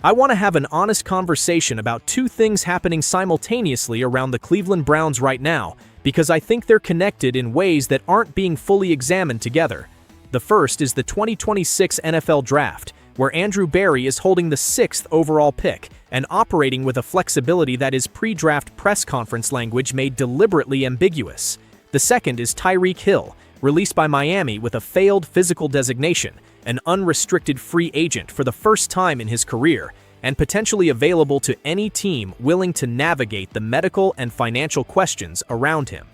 I want to have an honest conversation about two things happening simultaneously around the Cleveland Browns right now, because I think they're connected in ways that aren't being fully examined together. The first is the 2026 NFL Draft, where Andrew Berry is holding the 6th overall pick and operating with a flexibility that is pre-draft press conference language made deliberately ambiguous. The second is Tyreek Hill, released by Miami with a failed physical designation, an unrestricted free agent for the first time in his career, and potentially available to any team willing to navigate the medical and financial questions around him.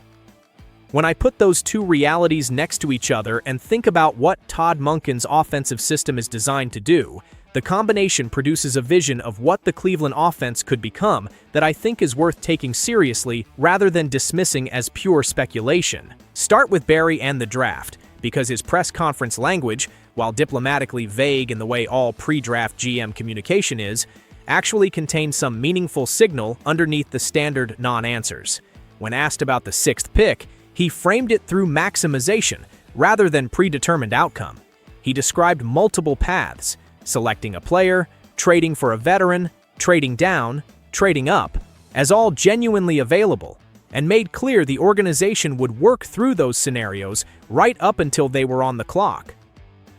When I put those two realities next to each other and think about what Todd Monken's offensive system is designed to do, the combination produces a vision of what the Cleveland offense could become that I think is worth taking seriously rather than dismissing as pure speculation. Start with Berry and the draft, because his press conference language, while diplomatically vague in the way all pre-draft GM communication is, actually contains some meaningful signal underneath the standard non-answers. When asked about the 6th pick, he framed it through maximization rather than predetermined outcome. He described multiple paths: selecting a player, trading for a veteran, trading down, trading up, as all genuinely available, and made clear the organization would work through those scenarios right up until they were on the clock.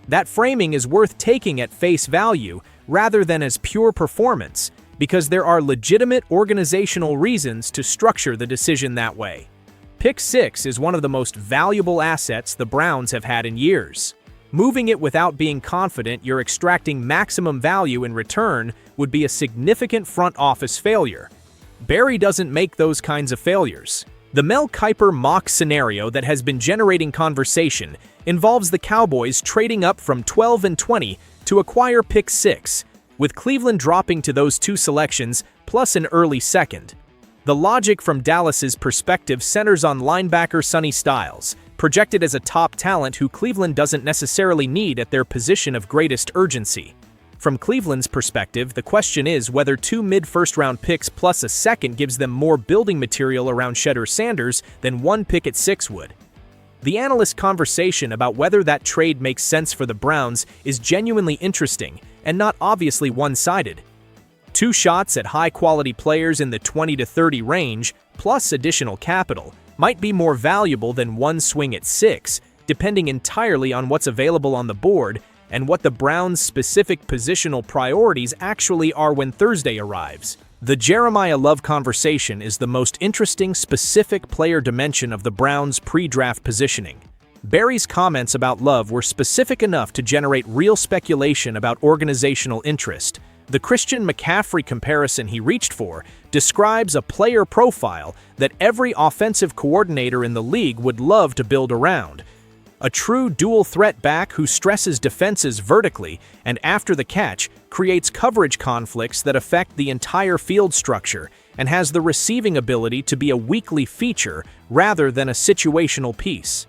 That framing is worth taking at face value rather than as pure performance, because there are legitimate organizational reasons to structure the decision that way. Pick 6 is one of the most valuable assets the Browns have had in years. Moving it without being confident you're extracting maximum value in return would be a significant front office failure. Berry doesn't make those kinds of failures. The Mel Kiper mock scenario that has been generating conversation involves the Cowboys trading up from 12 and 20 to acquire pick 6, with Cleveland dropping to those two selections plus an early second. The logic from Dallas's perspective centers on linebacker Sonny Styles, projected as a top talent who Cleveland doesn't necessarily need at their position of greatest urgency. From Cleveland's perspective, the question is whether 2 mid-first-round picks plus a second gives them more building material around Shedeur Sanders than 1 pick at 6 would. The analyst conversation about whether that trade makes sense for the Browns is genuinely interesting and not obviously one-sided. 2 shots at high-quality players in the 20 to 30 range, plus additional capital, might be more valuable than 1 swing at 6, depending entirely on what's available on the board and what the Browns' specific positional priorities actually are when Thursday arrives. The Jeremiah Love conversation is the most interesting specific player dimension of the Browns' pre-draft positioning. Berry's comments about Love were specific enough to generate real speculation about organizational interest. The Christian McCaffrey comparison he reached for describes a player profile that every offensive coordinator in the league would love to build around. A true dual-threat back who stresses defenses vertically and after the catch creates coverage conflicts that affect the entire field structure and has the receiving ability to be a weekly feature rather than a situational piece.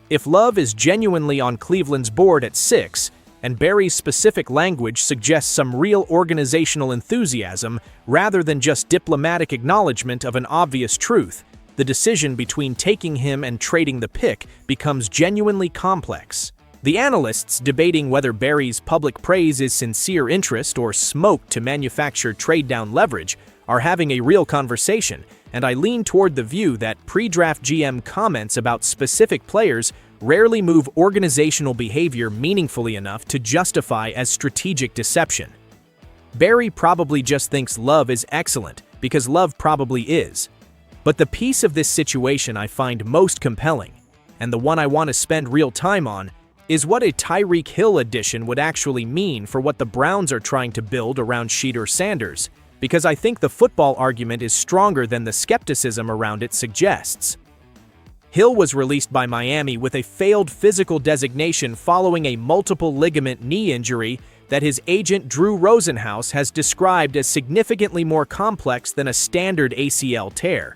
If Love is genuinely on Cleveland's board at 6, and Berry's specific language suggests some real organizational enthusiasm rather than just diplomatic acknowledgement of an obvious truth, the decision between taking him and trading the pick becomes genuinely complex. The analysts debating whether Berry's public praise is sincere interest or smoke to manufacture trade-down leverage are having a real conversation, and I lean toward the view that pre-draft GM comments about specific players rarely move organizational behavior meaningfully enough to justify as strategic deception. Berry probably just thinks Love is excellent, because Love probably is. But the piece of this situation I find most compelling, and the one I want to spend real time on, is what a Tyreek Hill addition would actually mean for what the Browns are trying to build around Shedeur Sanders, because I think the football argument is stronger than the skepticism around it suggests. Hill was released by Miami with a failed physical designation following a multiple ligament knee injury that his agent Drew Rosenhaus has described as significantly more complex than a standard ACL tear.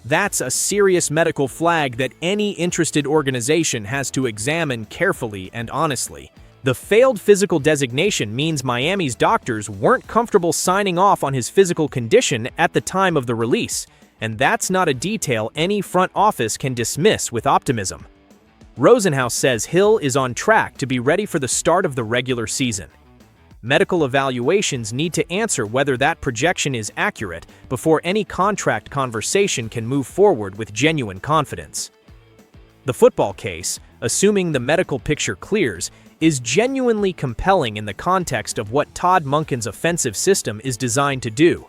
That's a serious medical flag that any interested organization has to examine carefully and honestly. The failed physical designation means Miami's doctors weren't comfortable signing off on his physical condition at the time of the release, and that's not a detail any front office can dismiss with optimism. Rosenhaus says Hill is on track to be ready for the start of the regular season. Medical evaluations need to answer whether that projection is accurate before any contract conversation can move forward with genuine confidence. The football case, assuming the medical picture clears, is genuinely compelling in the context of what Todd Monken's offensive system is designed to do.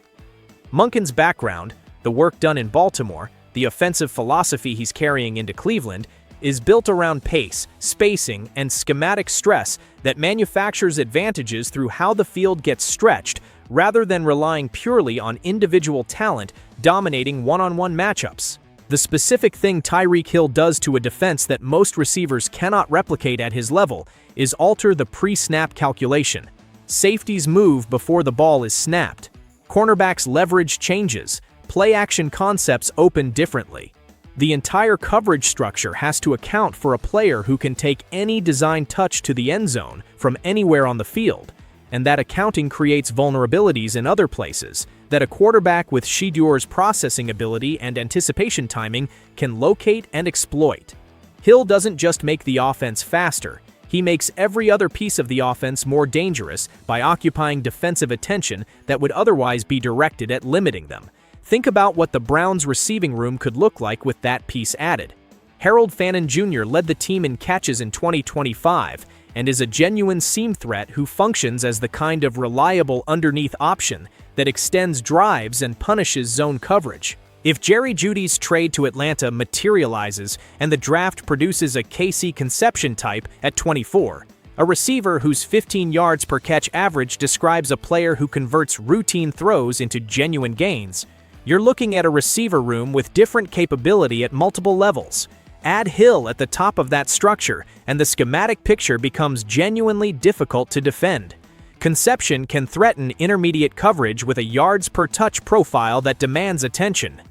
Monken's background, the work done in Baltimore, the offensive philosophy he's carrying into Cleveland, is built around pace, spacing, and schematic stress that manufactures advantages through how the field gets stretched rather than relying purely on individual talent dominating one-on-one matchups. The specific thing Tyreek Hill does to a defense that most receivers cannot replicate at his level is alter the pre-snap calculation. Safeties move before the ball is snapped. Cornerbacks' leverage changes. Play-action concepts open differently. The entire coverage structure has to account for a player who can take any design touch to the end zone from anywhere on the field, and that accounting creates vulnerabilities in other places that a quarterback with Shedeur's processing ability and anticipation timing can locate and exploit. Hill doesn't just make the offense faster, he makes every other piece of the offense more dangerous by occupying defensive attention that would otherwise be directed at limiting them. Think about what the Browns' receiving room could look like with that piece added. Harold Fannin Jr. led the team in catches in 2025 and is a genuine seam threat who functions as the kind of reliable underneath option that extends drives and punishes zone coverage. If Jerry Jeudy's trade to Atlanta materializes and the draft produces a KC Conception type at 24, a receiver whose 15 yards per catch average describes a player who converts routine throws into genuine gains, you're looking at a receiver room with different capability at multiple levels. Add Hill at the top of that structure, and the schematic picture becomes genuinely difficult to defend. Conception can threaten intermediate coverage with a yards per touch profile that demands attention.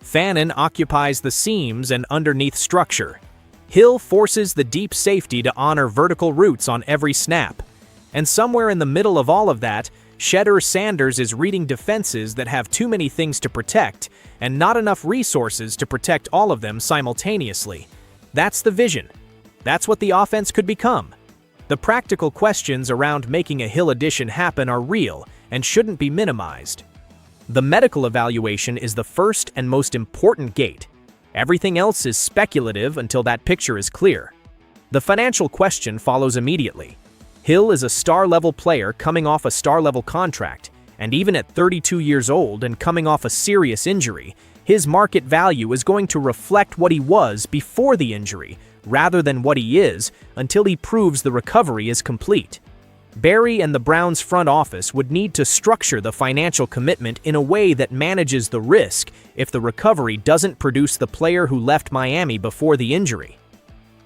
Fannin occupies the seams and underneath structure. Hill forces the deep safety to honor vertical routes on every snap. And somewhere in the middle of all of that, Shedeur Sanders is reading defenses that have too many things to protect and not enough resources to protect all of them simultaneously. That's the vision. That's what the offense could become. The practical questions around making a Hill addition happen are real and shouldn't be minimized. The medical evaluation is the first and most important gate. Everything else is speculative until that picture is clear. The financial question follows immediately. Hill is a star-level player coming off a star-level contract, and even at 32 years old and coming off a serious injury, his market value is going to reflect what he was before the injury, rather than what he is until he proves the recovery is complete. Barry and the Browns' front office would need to structure the financial commitment in a way that manages the risk if the recovery doesn't produce the player who left Miami before the injury.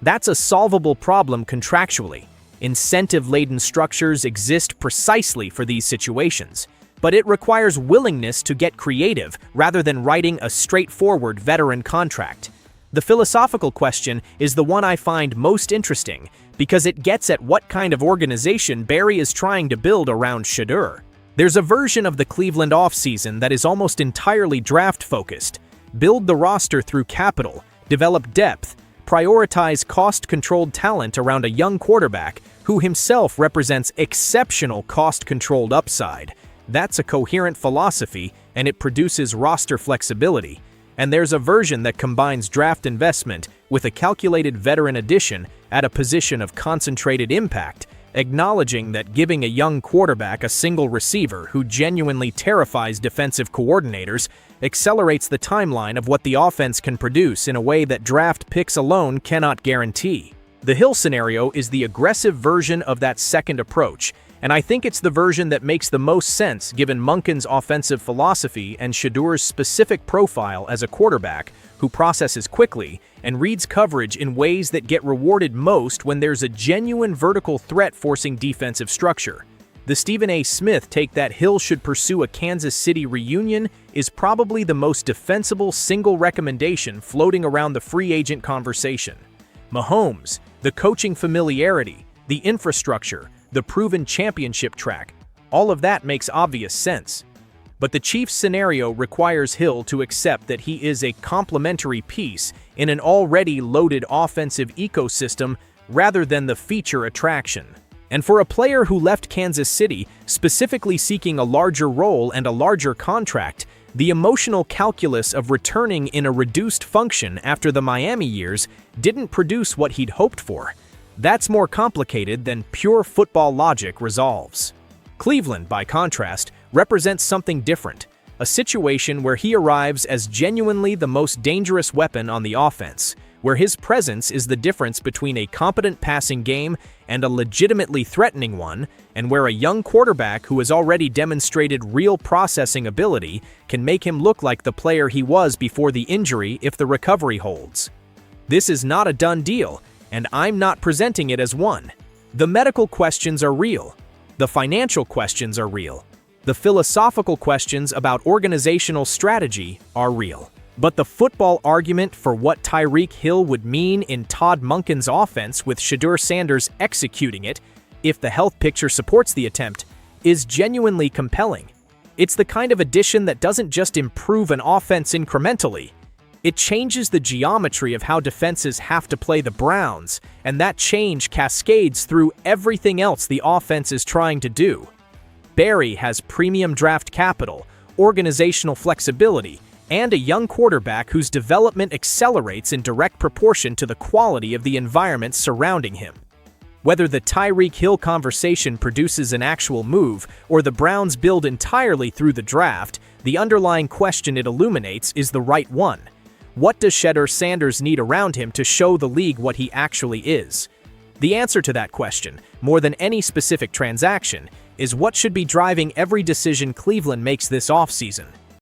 That's a solvable problem contractually. Incentive-laden structures exist precisely for these situations, but it requires willingness to get creative rather than writing a straightforward veteran contract. The philosophical question is the one I find most interesting because it gets at what kind of organization Barry is trying to build around Shedeur. There's a version of the Cleveland offseason that is almost entirely draft-focused. Build the roster through capital, develop depth, prioritize cost-controlled talent around a young quarterback who himself represents exceptional cost-controlled upside. That's a coherent philosophy, and it produces roster flexibility. And there's a version that combines draft investment with a calculated veteran addition at a position of concentrated impact, acknowledging that giving a young quarterback a single receiver who genuinely terrifies defensive coordinators accelerates the timeline of what the offense can produce in a way that draft picks alone cannot guarantee. The Hill scenario is the aggressive version of that second approach, and I think it's the version that makes the most sense given Monken's offensive philosophy and Shedeur's specific profile as a quarterback who processes quickly and reads coverage in ways that get rewarded most when there's a genuine vertical threat forcing defensive structure. The Stephen A. Smith take that Hill should pursue a Kansas City reunion is probably the most defensible single recommendation floating around the free agent conversation. Mahomes, the coaching familiarity, the infrastructure, the proven championship track, all of that makes obvious sense. But the Chiefs scenario requires Hill to accept that he is a complementary piece in an already loaded offensive ecosystem rather than the feature attraction. And for a player who left Kansas City specifically seeking a larger role and a larger contract, the emotional calculus of returning in a reduced function after the Miami years didn't produce what he'd hoped for. That's more complicated than pure football logic resolves. Cleveland, by contrast, represents something different, a situation where he arrives as genuinely the most dangerous weapon on the offense, where his presence is the difference between a competent passing game and a legitimately threatening one, and where a young quarterback who has already demonstrated real processing ability can make him look like the player he was before the injury if the recovery holds. This is not a done deal, and I'm not presenting it as one. The medical questions are real. The financial questions are real. The philosophical questions about organizational strategy are real. But the football argument for what Tyreek Hill would mean in Todd Monken's offense with Shedeur Sanders executing it, if the health picture supports the attempt, is genuinely compelling. It's the kind of addition that doesn't just improve an offense incrementally. It changes the geometry of how defenses have to play the Browns, and that change cascades through everything else the offense is trying to do. Barry has premium draft capital, organizational flexibility, and a young quarterback whose development accelerates in direct proportion to the quality of the environment surrounding him. Whether the Tyreek Hill conversation produces an actual move or the Browns build entirely through the draft, the underlying question it illuminates is the right one. What does Shedeur Sanders need around him to show the league what he actually is? The answer to that question, more than any specific transaction, is what should be driving every decision Cleveland makes this offseason.